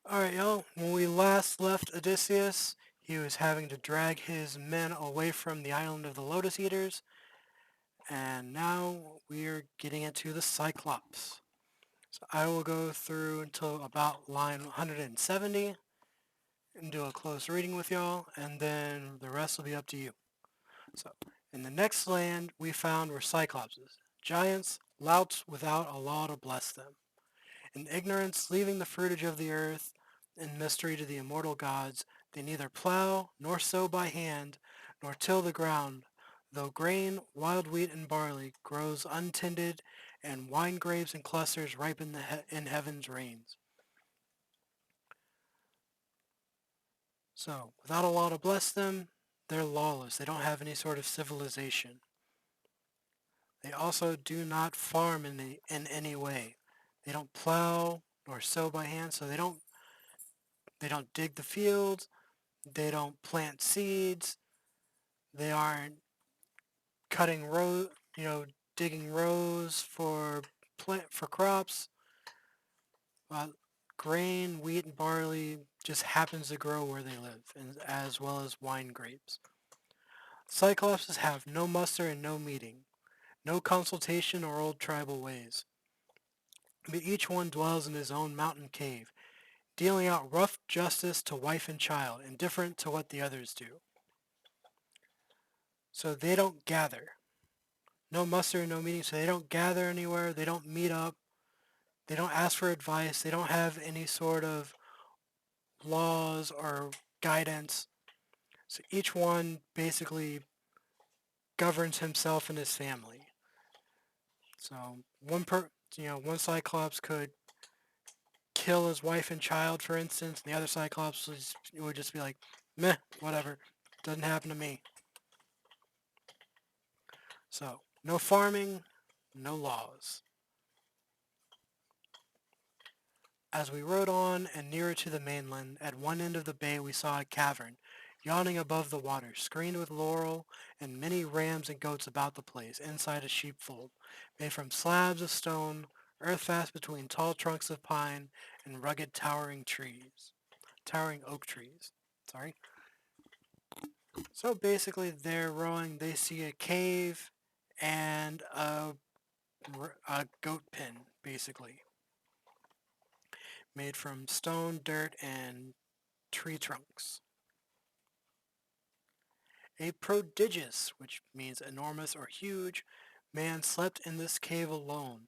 Alright, y'all. When we last left Odysseus, he was having to drag his men away from the island of the Lotus Eaters, and now we're getting into the Cyclops. So I will go through until about line 170 and do a close reading with y'all, and then the rest will be up to you. So, in the next land we found were Cyclopses, giants, louts without a law to bless them. In ignorance, leaving the fruitage of the earth, in mystery to the immortal gods, they neither plow, nor sow by hand, nor till the ground, though grain, wild wheat, and barley grows untended, and wine grapes and clusters ripen in heaven's rains. So, without a law to bless them, they're lawless. They don't have any sort of civilization. They also do not farm in any way. They don't plow nor sow by hand, so they don't dig the fields. They don't plant seeds. They aren't cutting digging rows for crops. Uh, Grain, wheat, and barley just happens to grow where they live, and as well as wine grapes. Cyclopses have no muster and no meeting, no consultation or old tribal ways, but each one dwells in his own mountain cave, dealing out rough justice to wife and child, indifferent to what the others do. So they don't gather. No muster, no meeting, so they don't gather anywhere, they don't meet up, they don't ask for advice, they don't have any sort of laws or guidance. So each one basically governs himself and his family. So one Cyclops could kill his wife and child, for instance, and the other Cyclops would just be like, meh, whatever, doesn't happen to me. So, no farming, no laws. As we rode on and nearer to the mainland, at one end of the bay we saw a cavern, yawning above the water, screened with laurel, and many rams and goats about the place, inside a sheepfold, made from slabs of stone, earth fast between tall trunks of pine and rugged towering oak trees. Sorry. So basically, they're rowing. They see a cave and a goat pen, basically, made from stone, dirt, and tree trunks. A prodigious, which means enormous or huge, man slept in this cave alone,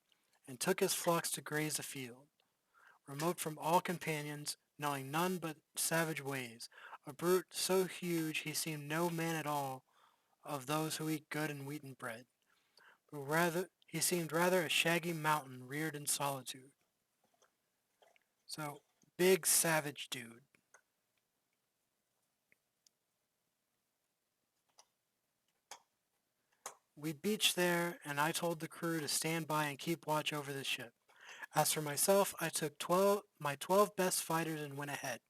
and took his flocks to graze afield, remote from all companions, knowing none but savage ways, a brute so huge he seemed no man at all of those who eat good and wheaten bread, but rather he seemed rather a shaggy mountain reared in solitude. So, big savage dude. We beached there, and I told the crew to stand by and keep watch over the ship. As for myself, I took my 12 best fighters and went ahead.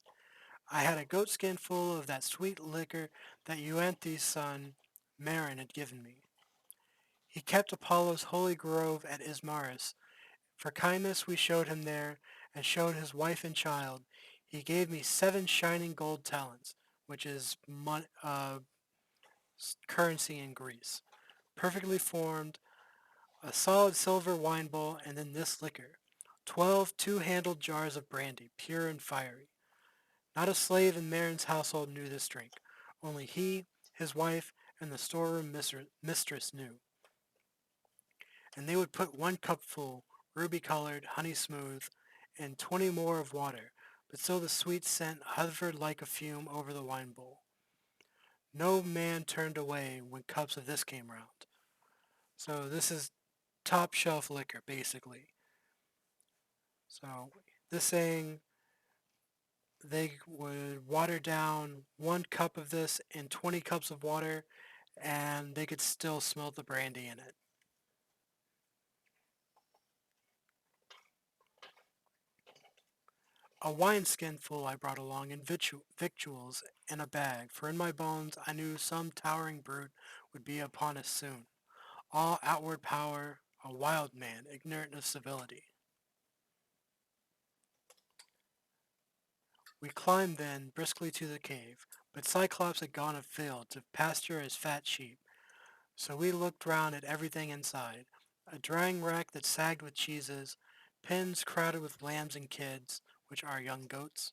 I had a goatskin full of that sweet liquor that Euanthes' son, Marin, had given me. He kept Apollo's holy grove at Ismarus. For kindness we showed him there, and showed his wife and child. He gave me 7 shining gold talents, which is currency in Greece, perfectly formed, a solid silver wine bowl, and then this liquor, 12 two-handled jars of brandy, pure and fiery. Not a slave in Marin's household knew this drink. Only he, his wife, and the storeroom mistress knew. And they would put 1 cupful, ruby-colored, honey-smooth, and 20 more of water, but still the sweet scent hovered like a fume over the wine bowl. No man turned away when cups of this came round. So this is top shelf liquor, basically. So this saying they would water down 1 cup of this in 20 cups of water, and they could still smell the brandy in it. A wineskinful I brought along, and victuals in a bag, for in my bones I knew some towering brute would be upon us soon, all outward power, a wild man, ignorant of civility. We climbed then briskly to the cave, but Cyclops had gone afield to pasture his fat sheep, so we looked round at everything inside. A drying rack that sagged with cheeses, pens crowded with lambs and kids, which are young goats,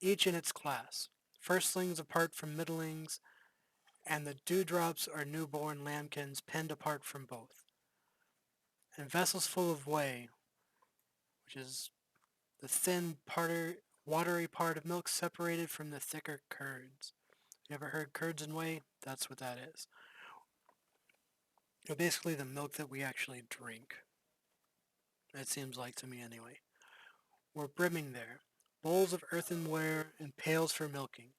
each in its class. Firstlings apart from middlings, and the dewdrops are newborn lambkins penned apart from both. And vessels full of whey, which is the thin, watery part of milk separated from the thicker curds. You ever heard curds and whey? That's what that is. Basically the milk that we actually drink. It seems like to me anyway. Were brimming there, bowls of earthenware and pails for milking.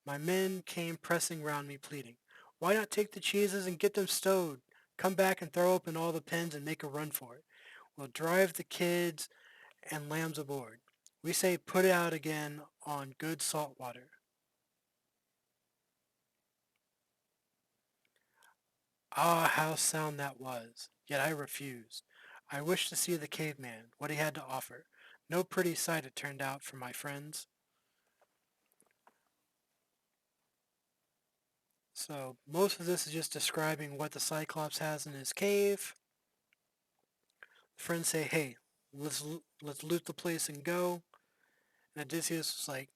My men came pressing round me, pleading, "Why not take the cheeses and get them stowed? Come back and throw open all the pens and make a run for it. We'll drive the kids and lambs aboard. We say put out again on good salt water." Ah, how sound that was! Yet I refused. I wished to see the caveman, what he had to offer. No pretty sight it turned out for my friends. So most of this is just describing what the Cyclops has in his cave. Friends say, "Hey, let's loot the place and go." And Odysseus was like,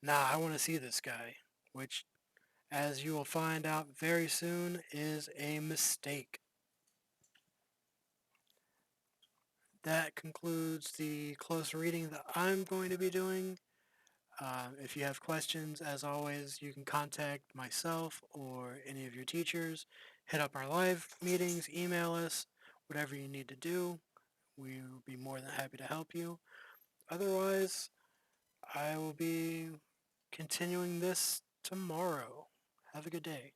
"Nah, I want to see this guy," which, as you will find out very soon, is a mistake. That concludes the close reading that I'm going to be doing. If you have questions, as always, you can contact myself or any of your teachers. Hit up our live meetings, email us, whatever you need to do. We will be more than happy to help you. Otherwise, I will be continuing this tomorrow. Have a good day.